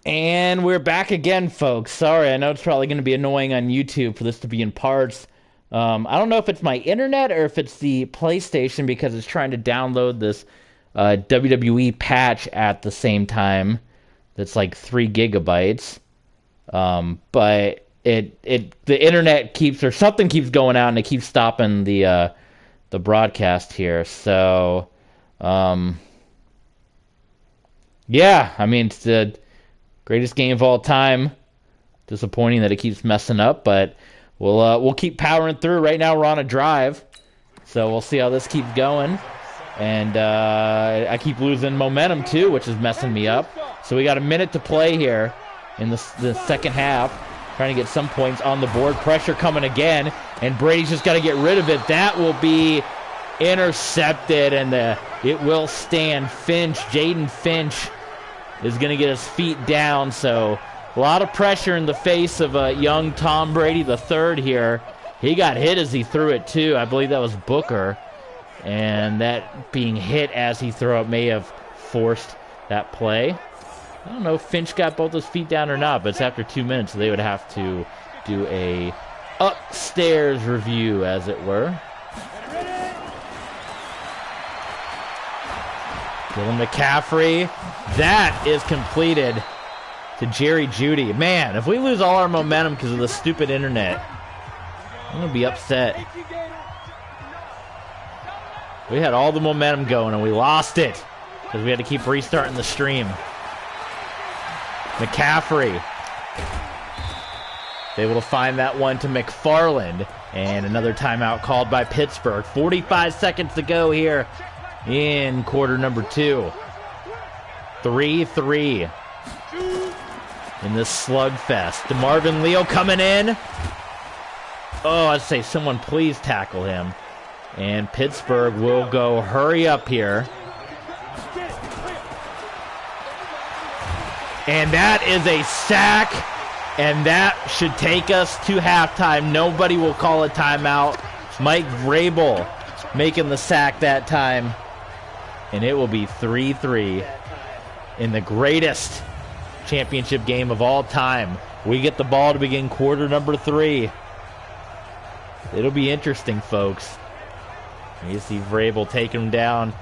And we're back again, folks. Sorry, I know it's probably going to be annoying on YouTube for this to be in parts. I don't know if it's my internet or if it's the PlayStation because it's trying to download this WWE patch at the same time. That's like 3 gigabytes. But the internet keeps, or something keeps going out and it keeps stopping the broadcast here. So, yeah, I mean, it's the greatest game of all time. Disappointing that it keeps messing up, but we'll keep powering through. Right now we're on a drive, so we'll see how this keeps going. And I keep losing momentum too, which is messing me up. So we got a minute to play here in the second half, trying to get some points on the board. Pressure coming again, and Brady's just got to get rid of it. That will be intercepted, and it will stand. Jaden Finch is going to get his feet down, so a lot of pressure in the face of young Tom Brady the third here. He got hit as he threw it too. I believe that was Booker, and that being hit as he threw it may have forced that play. I don't know if Finch got both his feet down or not, but it's after 2 minutes, so they would have to do a upstairs review, as it were. Dylan McCaffrey. That is completed to Jerry Jeudy. Man, if we lose all our momentum because of the stupid internet, I'm going to be upset. We had all the momentum going and we lost it because we had to keep restarting the stream. McCaffrey able to find that one to McFarland, and another timeout called by Pittsburgh. 45 seconds to go here in quarter number 2. 3-3 in this slugfest. DeMarvin Leo coming in. Oh, I'd say someone please tackle him. And Pittsburgh will go hurry up here. And that is a sack, and that should take us to halftime. Nobody will call a timeout. Mike Vrabel making the sack that time. And it will be 3-3 in the greatest championship game of all time. We get the ball to begin quarter number 3. It'll be interesting, folks. You see Vrabel taking him down.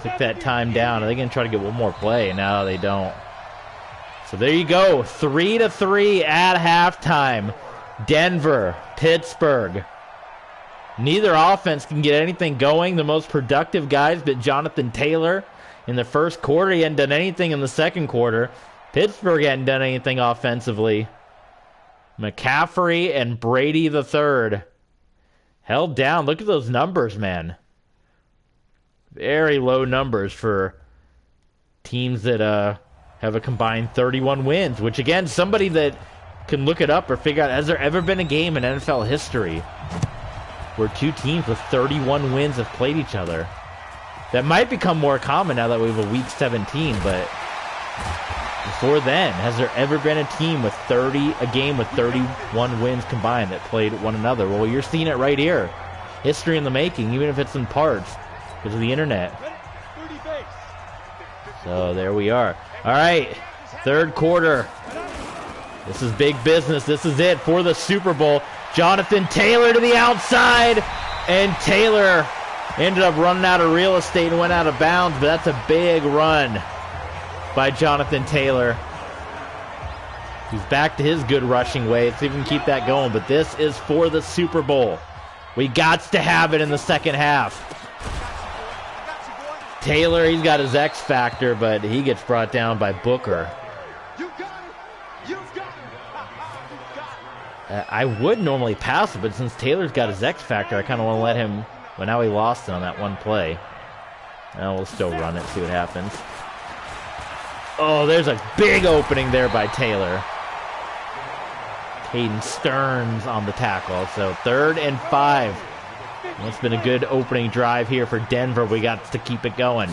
Took that time down. Are they going to try to get one more play? No, they don't. So there you go. 3-3 at halftime. Denver, Pittsburgh. Neither offense can get anything going. The most productive guys, but Jonathan Taylor in the first quarter. He hadn't done anything in the second quarter. Pittsburgh hadn't done anything offensively. McCaffrey and Brady the third held down. Look at those numbers, man. Very low numbers for teams that have a combined 31 wins, which, again, somebody that can look it up or figure out, has there ever been a game in NFL history where two teams with 31 wins have played each other? That might become more common now that we have a Week 17, but before then, has there ever been a team with a game with 31 wins combined that played one another? Well, you're seeing it right here. History in the making, even if it's in parts, because of the internet. So there we are. All right, third quarter. This is big business. This is it for the Super Bowl. Jonathan Taylor to the outside, and Taylor ended up running out of real estate and went out of bounds, but that's a big run by Jonathan Taylor. He's back to his good rushing ways. Let's see if we can keep that going, but this is for the Super Bowl. We got to have it in the second half. Taylor, he's got his X factor, but he gets brought down by Booker. I would normally pass it, but since Taylor's got his X factor, I kind of want to let him, but now he lost it on that one play. Now we'll still run it, see what happens. Oh, there's a big opening there by Taylor. Caden Stearns on the tackle. So 3rd and 5. It's been a good opening drive here for Denver. We got to keep it going.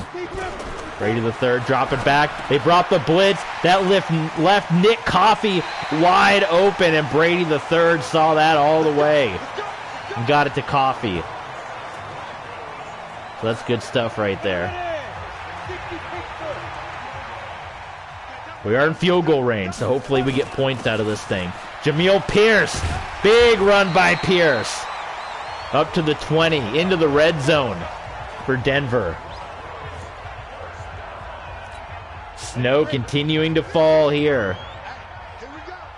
Brady the third, drop it back. They brought the blitz. That left Nick Coffey wide open, and Brady the third saw that all the way and got it to Coffey. So that's good stuff right there. We are in field goal range, so hopefully we get points out of this thing. Jamil Pierce. Big run by Pierce. Up to the 20, into the red zone for Denver. Snow continuing to fall here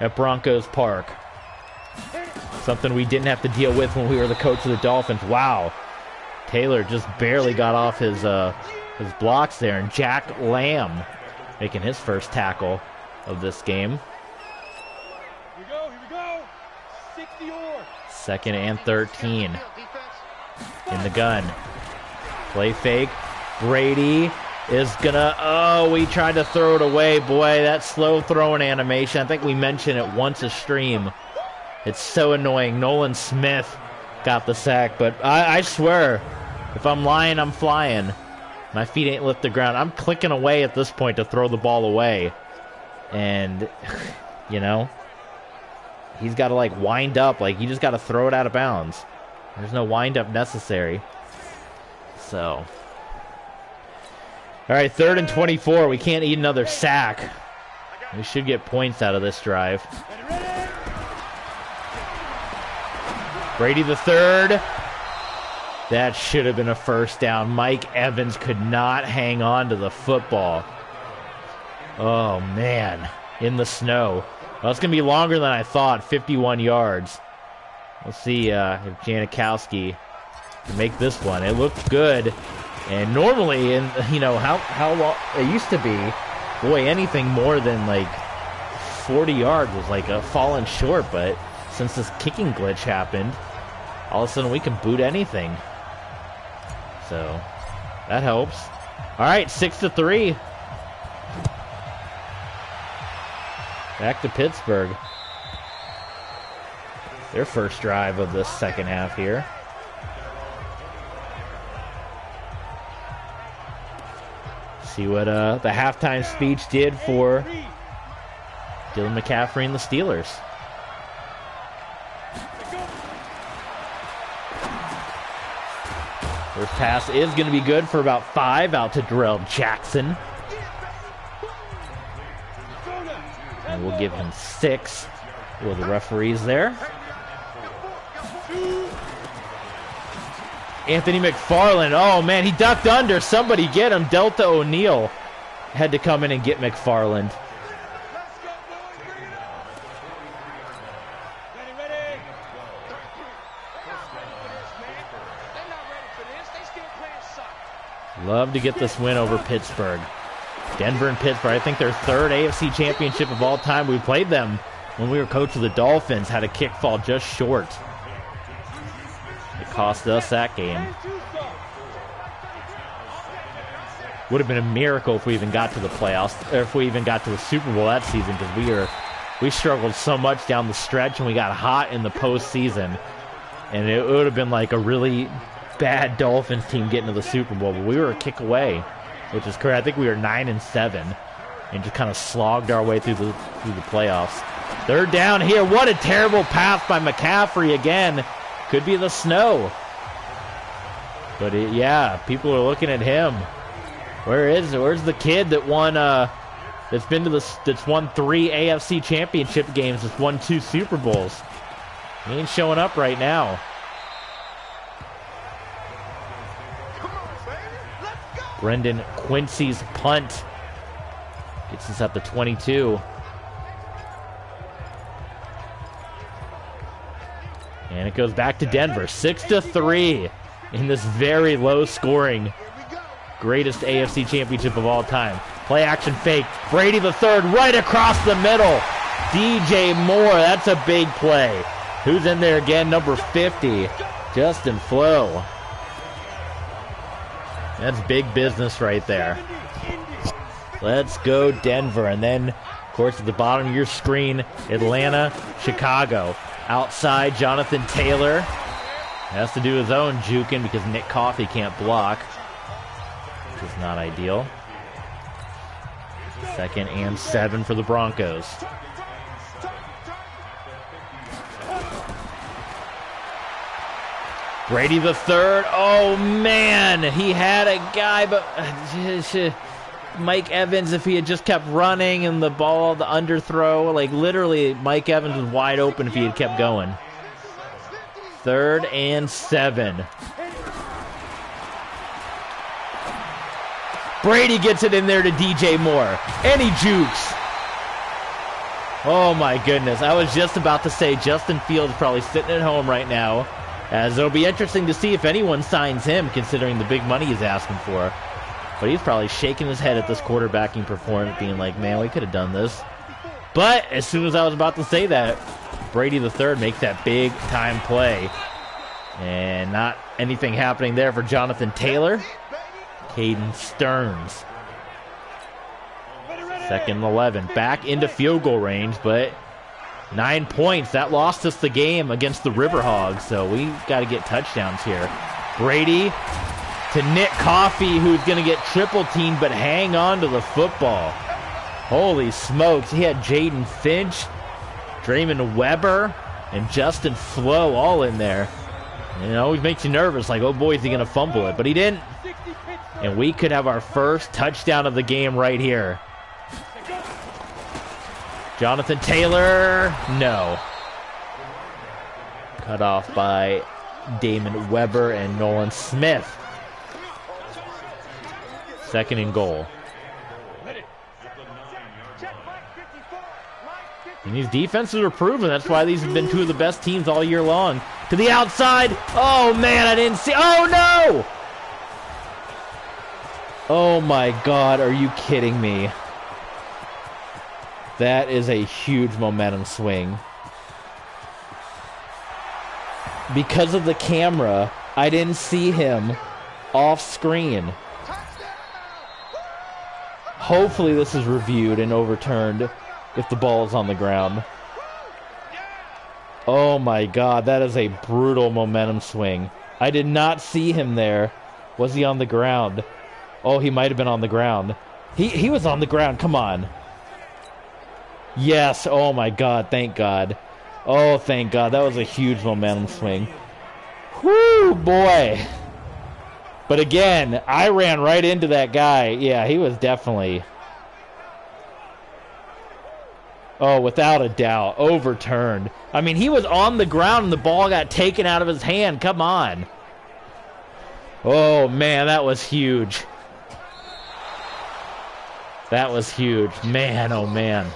at Broncos Park. Something we didn't have to deal with when we were the coach of the Dolphins. Wow. Taylor just barely got off his blocks there. And Jack Lamb making his first tackle of this game. Here we go. 60 or. 2nd and 13. In the gun. Play fake. Brady is gonna, oh, we tried to throw it away. Boy, that slow throwing animation. I think we mentioned it once a stream. It's so annoying. Nolan Smith got the sack, but I swear, if I'm lying, I'm flying. My feet ain't lift the ground. I'm clicking away at this point to throw the ball away. And, you know, he's got to, like, wind up. Like, you just got to throw it out of bounds. There's no wind up necessary. So. All right, 3rd and 24. We can't eat another sack. We should get points out of this drive. Brady the third. That should have been a first down. Mike Evans could not hang on to the football. Oh, man. In the snow. Well, it's going to be longer than I thought. 51 yards. We'll see if Janikowski can make this one. It looked good. And normally, you know, how long it used to be, boy, anything more than like 40 yards was like a falling short. But since this kicking glitch happened, all of a sudden we can boot anything. So that helps. All right, 6-3. Back to Pittsburgh. Their first drive of this second half here. See what the halftime speech did for Dylan McCaffrey and the Steelers. First pass is going to be good for about 5 out to Darrell Jackson. And we'll give him 6 with the referees there. Anthony McFarland. Oh, man, he ducked under. Somebody get him. Delta O'Neal had to come in and get McFarland. Love to get this win over Pittsburgh. Denver and Pittsburgh, I think their 3rd AFC championship of all time. We played them when we were coach of the Dolphins. Had a kick fall just short. It cost us that game. Would have been a miracle if we even got to the playoffs, or if we even got to the Super Bowl that season, because we struggled so much down the stretch and we got hot in the postseason. And it would have been like a really bad Dolphins team getting to the Super Bowl, but we were a kick away, which is correct. I think we were 9-7 and just kind of slogged our way through the playoffs. 3rd down here. What a terrible pass by McCaffrey again. Could be the snow. But yeah, people are looking at him. Where's the kid that won that's won 3 AFC championship games, that's won 2 Super Bowls? He ain't showing up right now. Brendan Quincy's punt gets us up to 22. And it goes back to Denver. 6-3 in this very low scoring, greatest AFC championship of all time. Play action fake. Brady the third right across the middle. DJ Moore, that's a big play. Who's in there again? Number 50, Justin Flo. That's big business right there. Let's go Denver. And then, of course, at the bottom of your screen, Atlanta, Chicago. Outside, Jonathan Taylor has to do his own juking because Nick Coffey can't block, which is not ideal. 2nd and 7 for the Broncos. Brady the third. Oh, man. He had a guy, but Mike Evans, if he had just kept running and the ball, the underthrow, like literally Mike Evans was wide open if he had kept going. 3rd and 7. Brady gets it in there to DJ Moore. And he jukes. Oh my goodness. I was just about to say Justin Fields probably sitting at home right now, as it'll be interesting to see if anyone signs him considering the big money he's asking for. But he's probably shaking his head at this quarterbacking performance, being like, man, we could have done this. But as soon as I was about to say that, Brady the third makes that big time play. And not anything happening there for Jonathan Taylor. Caden Stearns. 2nd and 11. Back into field goal range, but 9 points. That lost us the game against the Riverhogs, so we got to get touchdowns here. Brady to Nick Coffey, who's going to get triple teamed, but hang on to the football. Holy smokes. He had Jaden Finch, Draymond Weber, and Justin Flo all in there. And it always makes you nervous, like, oh boy, is he going to fumble it? But he didn't. And we could have our first touchdown of the game right here. Jonathan Taylor, no. Cut off by Damon Weber and Nolan Smith. 2nd and goal. And these defenses are proven. That's why these have been 2 of the best teams all year long. To the outside. Oh, man, I didn't see. Oh, no! Oh, my God. Are you kidding me? That is a huge momentum swing. Because of the camera, I didn't see him off screen. Hopefully this is reviewed and overturned if the ball is on the ground. Oh my God, that is a brutal momentum swing. I did not see him there. Was he on the ground? Oh, he might have been on the ground. He was on the ground, come on. Yes, oh my God, thank God. Oh, thank God, that was a huge momentum swing. Whoo, boy. But again, I ran right into that guy. Yeah, he was definitely... Oh, without a doubt, overturned. I mean, he was on the ground and the ball got taken out of his hand. Come on. Oh, man, that was huge. That was huge. Man, oh, man.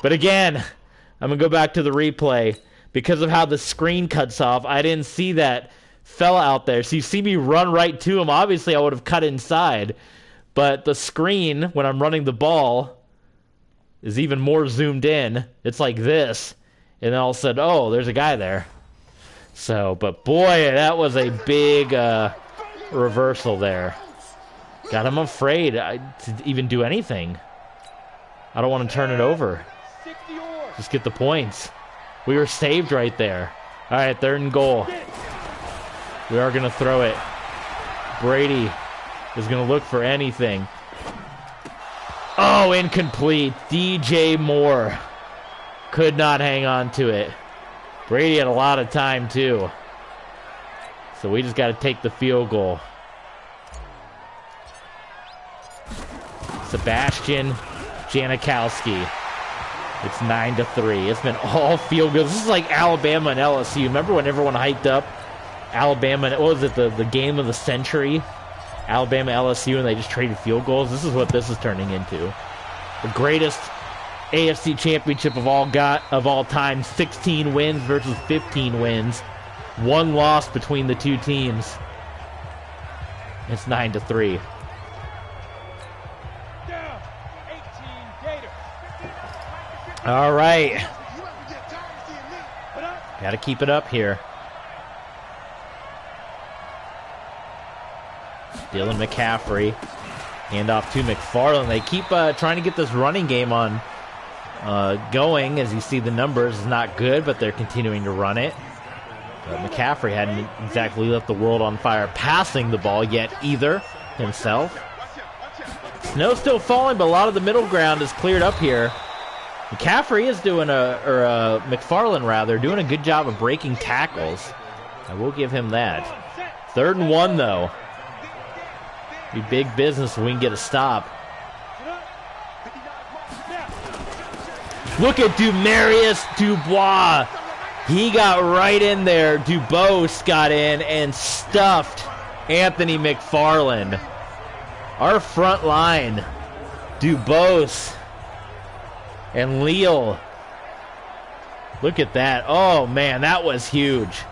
But again, I'm going to go back to the replay. Because of how the screen cuts off, I didn't see that fella out there. So you see me run right to him. Obviously, I would have cut inside. But the screen, when I'm running the ball, is even more zoomed in. It's like this. And then all of a sudden, oh, there's a guy there. So, but boy, that was a big reversal there. God, I'm afraid to even do anything. I don't want to turn it over. Just get the points. We were saved right there. All right, 3rd and goal. We are going to throw it. Brady is going to look for anything. Oh, incomplete. DJ Moore could not hang on to it. Brady had a lot of time, too. So we just got to take the field goal. Sebastian Janikowski. It's 9-3. It's been all field goals. This is like Alabama and LSU. Remember when everyone hyped up Alabama? What was it, the game of the century? Alabama, LSU, and they just traded field goals. This is what this is turning into. The greatest AFC championship of all time. 16 wins versus 15 wins. 1 loss between the 2 teams. It's 9-3. All right. Got to keep it up here. Dylan McCaffrey. Handoff to McFarland. They keep trying to get this running game on going. As you see, the numbers is not good, but they're continuing to run it. But McCaffrey hadn't exactly lit the world on fire passing the ball yet either himself. Snow's still falling, but a lot of the middle ground is cleared up here. McCaffrey is doing McFarland rather, doing a good job of breaking tackles. I will give him that. 3rd and 1, though. Be big business if we can get a stop. Look at Demarius Dubois. He got right in there. Dubose got in and stuffed Anthony McFarland. Our front line, Dubose and Leal. Look at that. Oh, man, that was huge.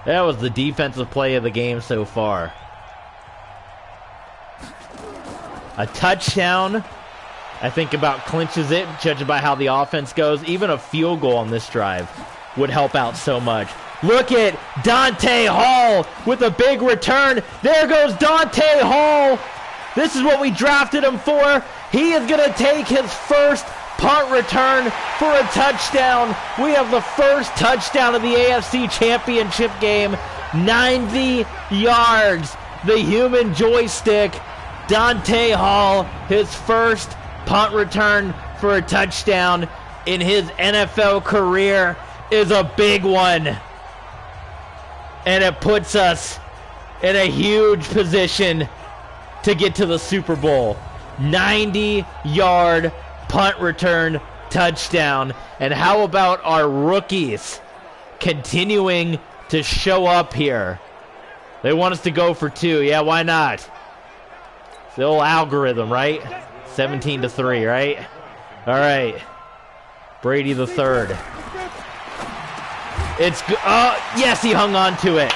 That was the defensive play of the game so far. A touchdown, I think, about clinches it, judging by how the offense goes. Even a field goal on this drive would help out so much. Look at Dante Hall with a big return. There goes Dante Hall. This is what we drafted him for. He is going to take his first punt return for a touchdown. We have the first touchdown of the AFC Championship game. 90 yards. The human joystick. Dante Hall, his first punt return for a touchdown in his NFL career is a big one. And it puts us in a huge position to get to the Super Bowl. 90-yard punt return touchdown. And how about our rookies continuing to show up here? They want us to go for 2. Yeah, why not? It's the old algorithm, right? 17-3, right? All right. Brady the third. It's yes, he hung on to it.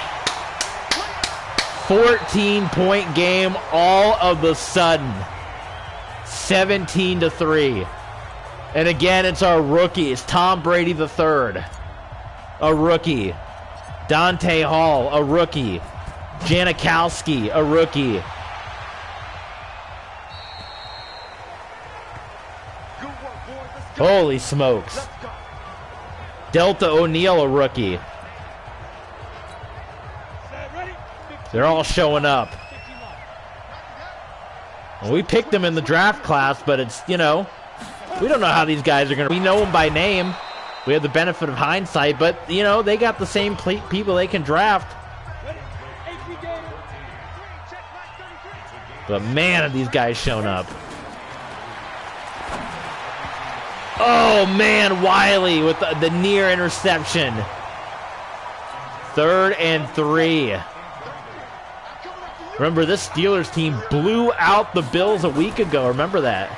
14-point game all of a sudden. 17-3. And again, it's our rookies. Tom Brady the third, a rookie. Dante Hall, a rookie. Janikowski, a rookie. Holy smokes. Delta O'Neal, a rookie. They're all showing up. Well, we picked them in the draft class, but it's, you know, we don't know how these guys are going to... We know them by name. We have the benefit of hindsight, but, you know, they got the same people they can draft. But, man, have these guys shown up. Oh, man, Wiley with the near interception. 3rd and 3. Remember, this Steelers team blew out the Bills a week ago. Remember that.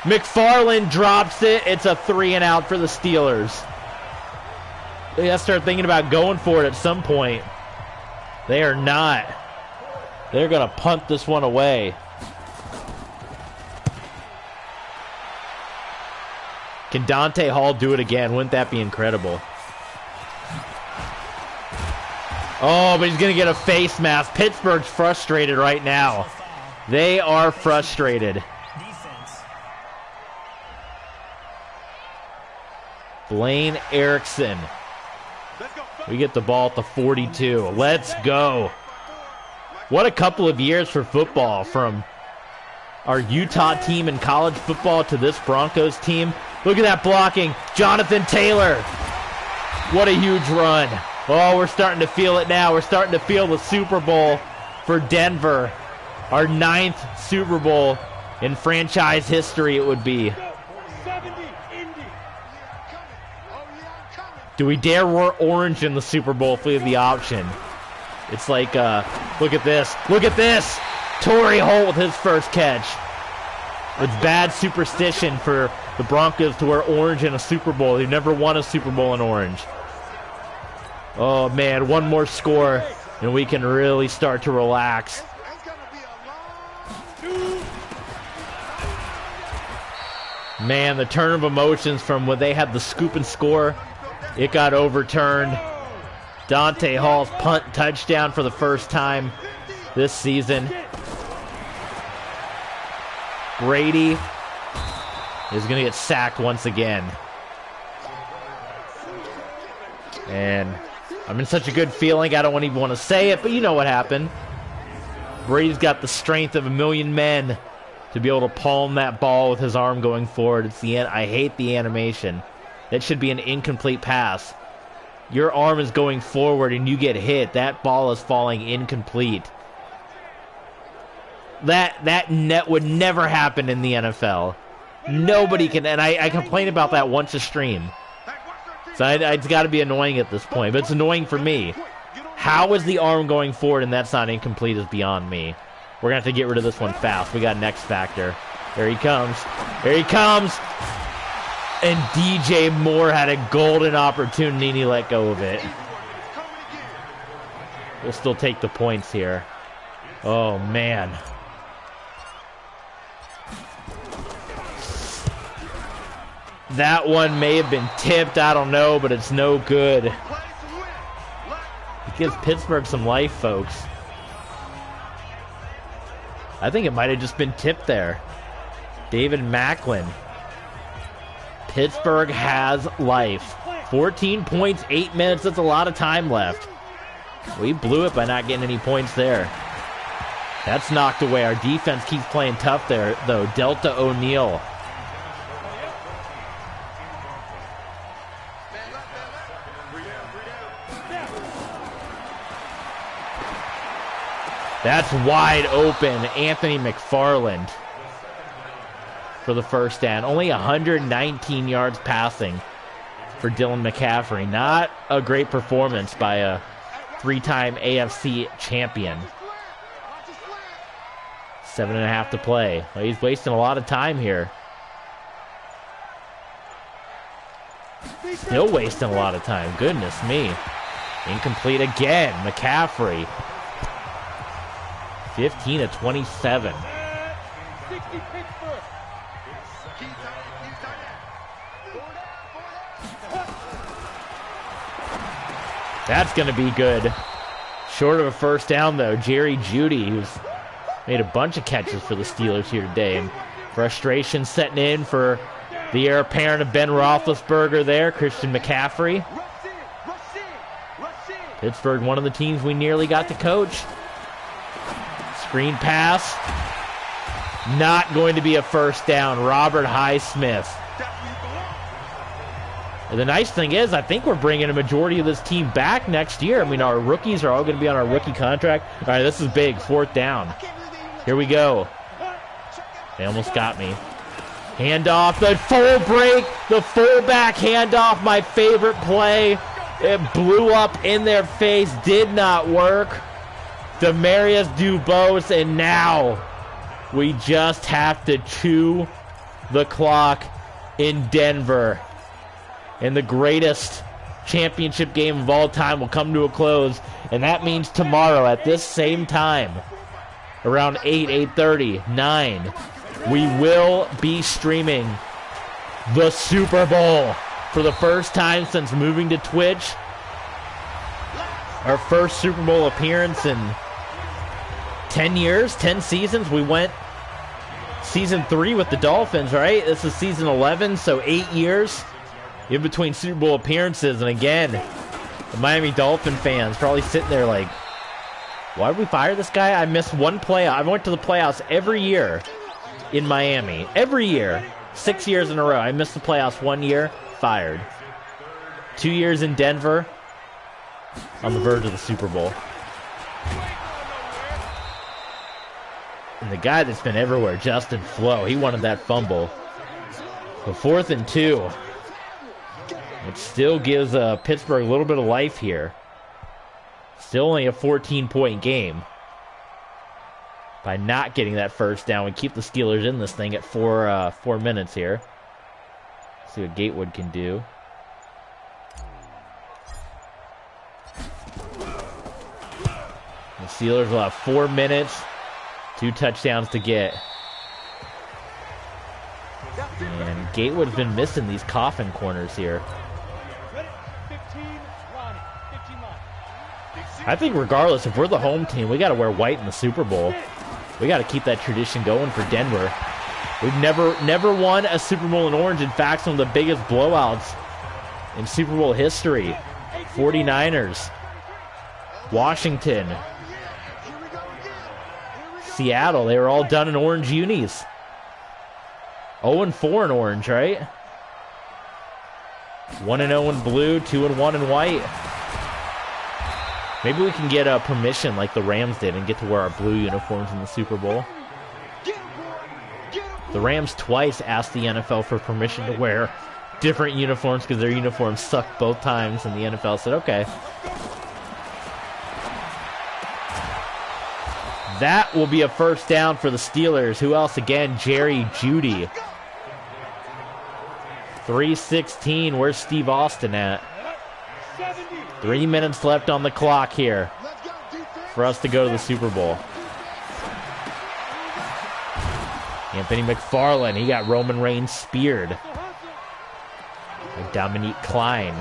McFarland drops it. It's a 3-and-out for the Steelers. They got to start thinking about going for it at some point. They are not. They're going to punt this one away. Can Dante Hall do it again? Wouldn't that be incredible? Oh, but he's going to get a face mask. Pittsburgh's frustrated right now. They are frustrated. Blaine Erickson. We get the ball at the 42. Let's go. What a couple of years for football, from our Utah team in college football to this Broncos team. Look at that blocking. Jonathan Taylor. What a huge run. Oh, we're starting to feel it now. We're starting to feel the Super Bowl for Denver. Our 9th Super Bowl in franchise history it would be. Do we dare wear orange in the Super Bowl if we have the option? It's like, look at this. Look at this. Torrey Holt with his first catch. It's bad superstition for the Broncos to wear orange in a Super Bowl. They've never won a Super Bowl in orange. Oh, man, one more score, and we can really start to relax. Man, the turn of emotions from when they had the scoop and score, it got overturned. Dante Hall's punt touchdown for the first time this season. Brady is going to get sacked once again. And I'm in such a good feeling, I don't even want to say it, but you know what happened. Brady's got the strength of a million men to be able to palm that ball with his arm going forward. It's the end. I hate the animation. That should be an incomplete pass. Your arm is going forward and you get hit. That ball is falling incomplete. That net would never happen in the NFL. Nobody can, and I complain about that once a stream. So it's got to be annoying at this point, but it's annoying for me. How is the arm going forward and that's not incomplete is beyond me. We're going to have to get rid of this one fast. We got an X factor. There he comes. There he comes. And DJ Moore had a golden opportunity and he let go of it. We'll still take the points here. Oh, man. That one may have been tipped. I don't know, but it's no good. It gives Pittsburgh some life, folks. I think it might have just been tipped there. David Macklin. Pittsburgh has life. 14 points, 8 minutes. That's a lot of time left. We blew it by not getting any points there. That's knocked away. Our defense keeps playing tough there, though. Delta O'Neal. That's wide open. Anthony McFarland for the first down. Only 119 yards passing for Dylan McCaffrey. Not a great performance by a three-time AFC champion. 7.5 to play. Well, he's wasting a lot of time here. Still wasting a lot of time. Goodness me. Incomplete again. McCaffrey. 15 to 27. That's going to be good. Short of a first down, though. Jerry Jeudy, who's made a bunch of catches for the Steelers here today. And frustration setting in for the heir apparent of Ben Roethlisberger there, Christian McCaffrey. Pittsburgh, one of the teams we nearly got to coach. Screen pass. Not going to be a first down. Robert Highsmith. And the nice thing is, I think we're bringing a majority of this team back next year. I mean, our rookies are all going to be on our rookie contract. All right, this is big. 4th down. Here we go. They almost got me. Handoff, the full break, the fullback handoff, my favorite play. It blew up in their face, did not work. Demarius Dubose, and now we just have to chew the clock in Denver. And the greatest championship game of all time will come to a close. And that means tomorrow at this same time, around 8, 8:30, 9, we will be streaming the Super Bowl for the first time since moving to Twitch. Our first Super Bowl appearance in 10 years, 10 seasons. We went season 3 with the Dolphins, right? This is season 11, so 8 years in between Super Bowl appearances. And again, the Miami Dolphin fans probably sitting there like, why did we fire this guy? I missed one playoff. I went to the playoffs every year in Miami. Every year. 6 years in a row. I missed the playoffs 1 year, fired. 2 years in Denver, on the verge of the Super Bowl. And the guy that's been everywhere, Justin Flo, he wanted that fumble. The 4th and 2. It still gives Pittsburgh a little bit of life here. Still only a 14-point game. By not getting that first down, we keep the Steelers in this thing at 4 minutes here. See what Gatewood can do. The Steelers will have 4 minutes, 2 touchdowns to get. And Gatewood's been missing these coffin corners here. I think regardless, if we're the home team, we got to wear white in the Super Bowl. We got to keep that tradition going for Denver. We've never won a Super Bowl in orange. In fact, some of the biggest blowouts in Super Bowl history. 49ers, Washington, Seattle, they were all done in orange unis. 0-4 in orange, right? 1-0 in blue, 2-1 in white. Maybe we can get a permission like the Rams did and get to wear our blue uniforms in the Super Bowl. The Rams twice asked the NFL for permission to wear different uniforms because their uniforms sucked both times, and the NFL said, okay. That will be a first down for the Steelers. Who else again? Jerry Jeudy. 3:16. Where's Steve Austin at? 3 minutes left on the clock here for us to go to the Super Bowl. Anthony McFarland, he got Roman Reigns speared. Like Dominique Klein.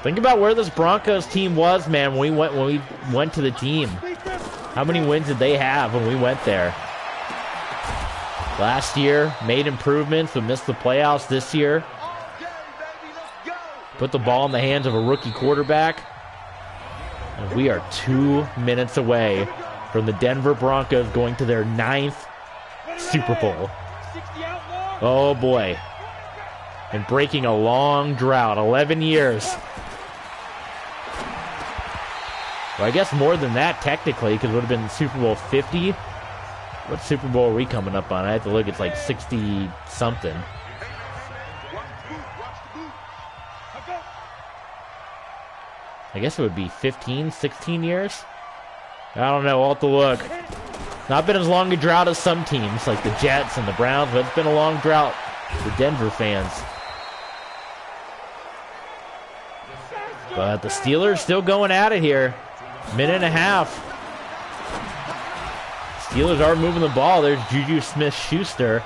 Think about where this Broncos team was, man, when we went to the team. How many wins did they have when we went there? Last year, made improvements, but missed the playoffs this year. Put the ball in the hands of a rookie quarterback. And we are 2 minutes away from the Denver Broncos going to their 9th Super Bowl. Oh boy. And breaking a long drought, 11 years. Well, I guess more than that technically, because it would have been Super Bowl 50. What Super Bowl are we coming up on? I have to look, it's like 60-something. I guess it would be 15, 16 years? I don't know, I'll have to look. Not been as long a drought as some teams, like the Jets and the Browns, but it's been a long drought for Denver fans. But the Steelers still going at it here. Minute and a half. Steelers are moving the ball. There's Juju Smith-Schuster,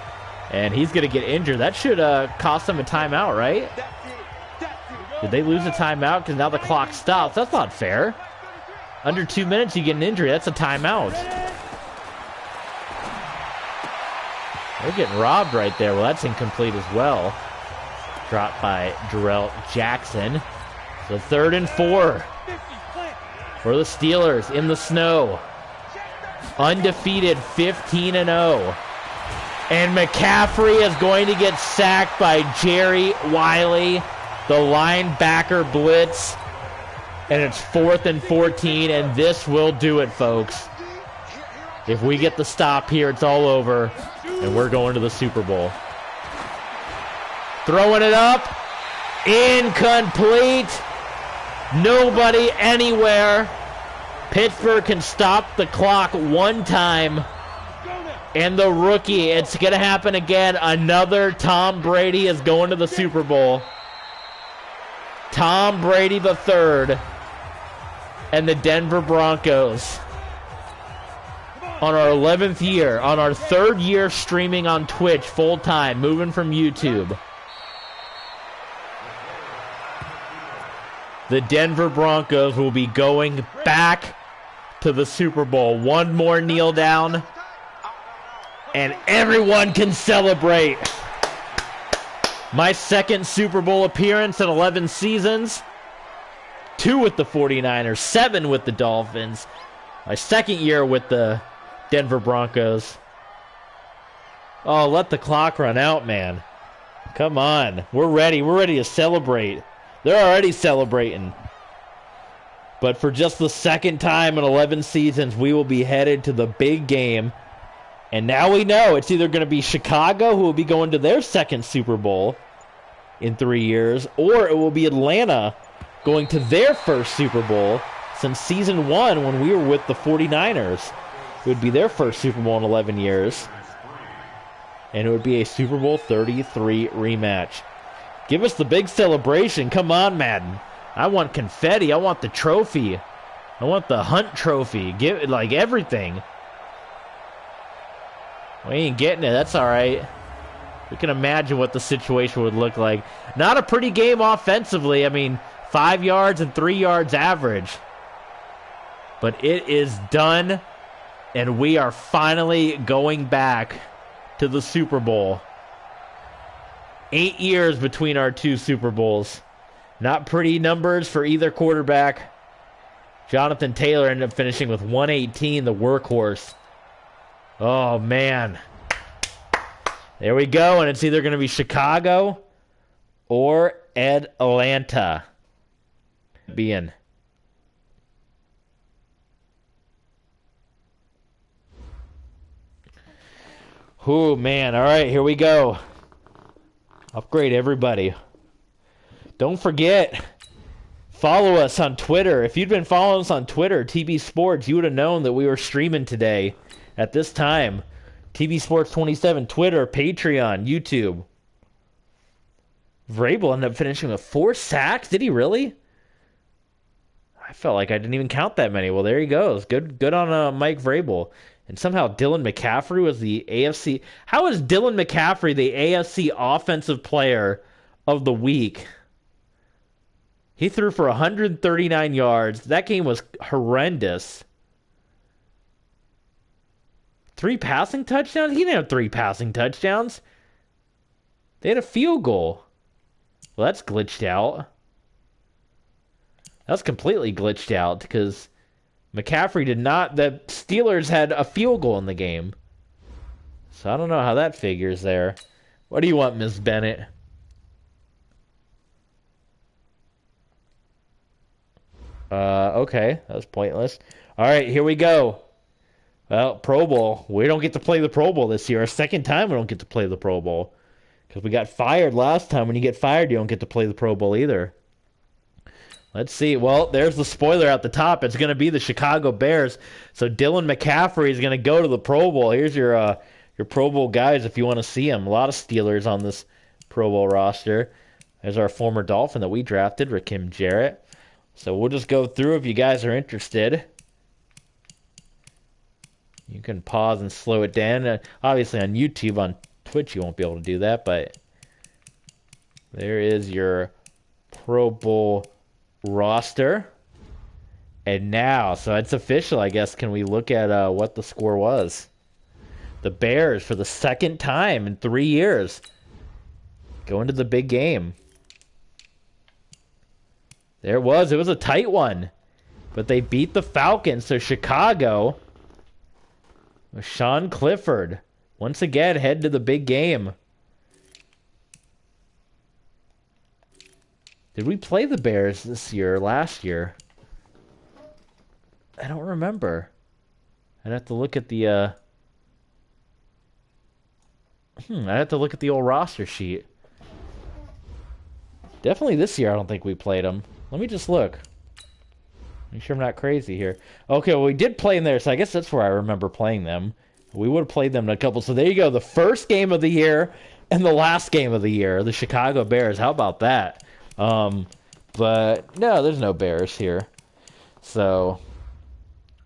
and he's going to get injured. That should cost them a timeout, right? Did they lose a timeout? Because now the clock stops. That's not fair. Under 2 minutes, you get an injury. That's a timeout. They're getting robbed right there. Well, that's incomplete as well. Dropped by Jarrell Jackson. So 3rd and 4 for the Steelers in the snow. Undefeated 15-0. And McCaffrey is going to get sacked by Jerry Wiley. The linebacker blitz. And it's 4th and 14, and this will do it, folks. If we get the stop here, it's all over, and we're going to the Super Bowl. Throwing it up. Incomplete. Nobody anywhere. Pittsburgh can stop the clock one time. And the rookie, it's going to happen again. Another Tom Brady is going to the Super Bowl. Tom Brady III and the Denver Broncos on our 11th year, on our 3rd year streaming on Twitch full-time, moving from YouTube. The Denver Broncos will be going back to the Super Bowl. One more kneel down, and everyone can celebrate. My 2nd Super Bowl appearance in 11 seasons. 2 with the 49ers, 7 with the Dolphins. My 2nd year with the Denver Broncos. Oh, let the clock run out, man. Come on. We're ready. We're ready to celebrate. They're already celebrating. But for just the 2nd time in 11 seasons, we will be headed to the big game. And now we know it's either going to be Chicago, who will be going to their 2nd Super Bowl in 3 years, or it will be Atlanta going to their 1st Super Bowl since season 1 when we were with the 49ers. It would be their 1st Super Bowl in 11 years. And it would be a Super Bowl 33 rematch. Give us the big celebration. Come on, Madden. I want confetti. I want the trophy. I want the Hunt trophy. Give it like everything. We ain't getting it. That's all right. We can imagine what the situation would look like. Not a pretty game offensively. I mean, 5 yards and 3 yards average. But it is done, and we are finally going back to the Super Bowl. 8 years between our 2 Super Bowls. Not pretty numbers for either quarterback. Jonathan Taylor ended up finishing with 118, the workhorse. Oh, man. There we go, and it's either going to be Chicago or Atlanta. Being Oh, man. All right, here we go. Upgrade everybody. Don't forget, follow us on Twitter. If you'd been following us on Twitter, TB Sports, you would have known that we were streaming today at this time. TB Sports 27, Twitter, Patreon, YouTube. Vrabel ended up finishing with 4 sacks. Did he really? I felt like I didn't even count that many. Well, there he goes. Good on Mike Vrabel. And somehow Dylan McCaffrey was the AFC. How is Dylan McCaffrey the AFC Offensive Player of the Week? He threw for 139 yards. That game was horrendous. 3 passing touchdowns? He didn't have 3 passing touchdowns. They had a field goal. Well, that's glitched out. That's completely glitched out because McCaffrey did not. The Steelers had a field goal in the game. So I don't know how that figures there. What do you want, Ms. Bennett? Okay. That was pointless. All right, here we go. Well, Pro Bowl. We don't get to play the Pro Bowl this year. Our second time we don't get to play the Pro Bowl. Because we got fired last time. When you get fired, you don't get to play the Pro Bowl either. Let's see. Well, there's the spoiler at the top. It's going to be the Chicago Bears. So Dylan McCaffrey is going to go to the Pro Bowl. Here's your Pro Bowl guys if you want to see them. A lot of Steelers on this Pro Bowl roster. There's our former Dolphin that we drafted, Rakim Jarrett. So we'll just go through if you guys are interested. You can pause and slow it down. Obviously on YouTube, on Twitch, you won't be able to do that, but there is your Pro Bowl roster. And now, so it's official, I guess. Can we look at what the score was? The Bears, for the second time in 3 years, go into the big game. There it was. It was a tight one. But they beat the Falcons. So Chicago, with Sean Clifford, once again, head to the big game. Did we play the Bears this year or last year? I don't remember. I'd have to look at the I'd have to look at the old roster sheet. Definitely this year I don't think we played them. Let me just look. Make sure I'm not crazy here. Okay, well we did play them there, so I guess that's where I remember playing them. We would have played them in a couple. So there you go, the first game of the year and the last game of the year, the Chicago Bears. How about that? But no, there's no Bears here. So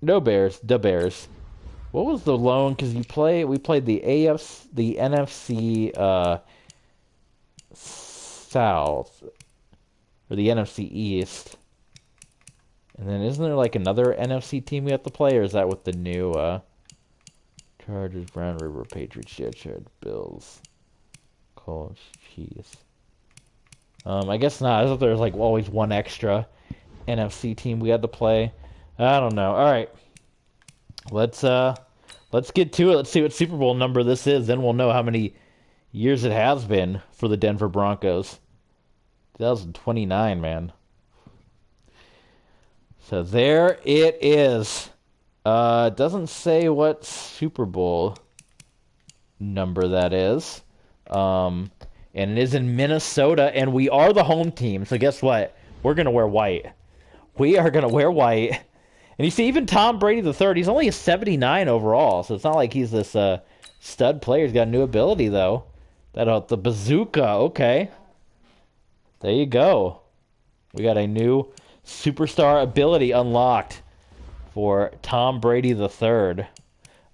no Bears, the Bears. What was the lone? Because we played the AFC, the NFC South, or the NFC East. And then isn't there like another NFC team we have to play, or is that with the new Chargers, Brown River, Patriots, Jets, Bills, Colts, Chiefs? I guess not. I thought there was like always one extra NFC team we had to play. I don't know. All right, let's get to it. Let's see what Super Bowl number this is. Then we'll know how many years it has been for the Denver Broncos. 2029, man. So there it is. It doesn't say what Super Bowl number that is. And it is in Minnesota, and we are the home team. So guess what? We're going to wear white. We are going to wear white. And you see, even Tom Brady III, he's only a 79 overall. So it's not like he's this stud player. He's got new ability, though. The bazooka. Okay. There you go. We got a new superstar ability unlocked for Tom Brady III.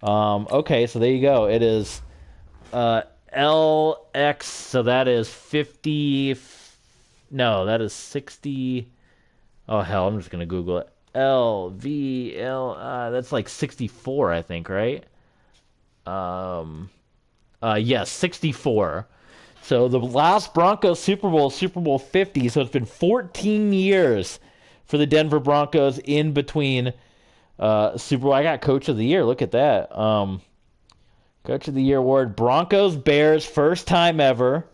Okay, so there you go. It is LX, so that is 50. No, that is 60. Oh, hell, I'm just going to Google it. LVL, that's like 64, I think, right? Yes, 64. So the last Broncos Super Bowl, Super Bowl 50. So it's been 14 years for the Denver Broncos in between Super Bowl. I got Coach of the Year. Look at that. Coach of the Year award. Broncos, Bears, first time ever.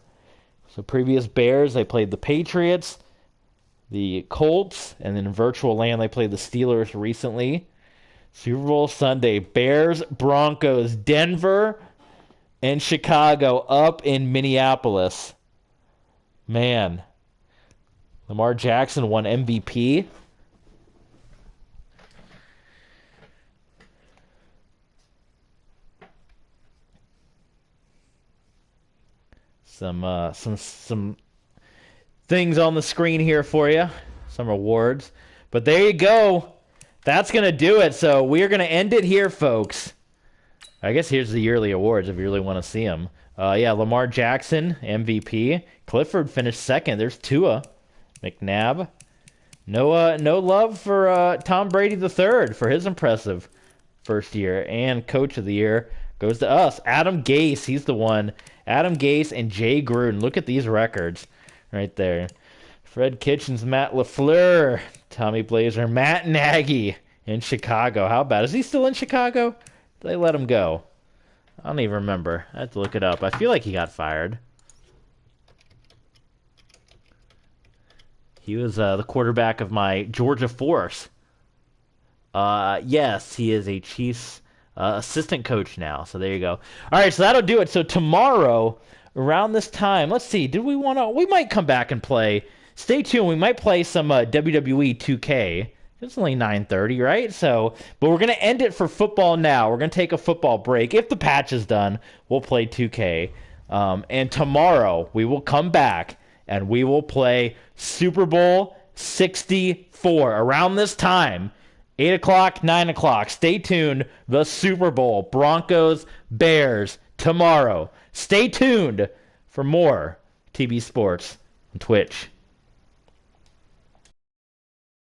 So previous Bears, they played the Patriots, the Colts, and then in virtual land, they played the Steelers recently. Super Bowl Sunday, Bears, Broncos, Denver. in Chicago, up in Minneapolis. Man. Lamar Jackson won MVP. Some things on the screen here for you. Some awards. But there you go. That's going to do it. So we're going to end it here, folks. I guess here's the yearly awards if you really want to see them. Yeah, Lamar Jackson, MVP. Clifford finished second. There's Tua. McNabb. No love for Tom Brady III for his impressive first year. And Coach of the Year goes to us. Adam Gase, he's the one. Adam Gase and Jay Gruden. Look at these records right there. Fred Kitchens, Matt LaFleur, Tommy Blazer, Matt Nagy in Chicago. How about? Is he still in Chicago? Did they let him go? I don't even remember. I have to look it up. I feel like he got fired. He was the quarterback of my Georgia Force. Yes, he is a Chiefs assistant coach now. So there you go. All right, so that'll do it. So tomorrow, around this time, let's see. We might come back and play. Stay tuned. We might play some WWE 2K. It's only 9:30, right? So, but we're gonna end it for football now. We're gonna take a football break. If the patch is done, we'll play 2K. And tomorrow we will come back and we will play Super Bowl 64 around this time. 8 o'clock, 9 o'clock. Stay tuned. The Super Bowl. Broncos, Bears, tomorrow. Stay tuned for more TB Sports on Twitch.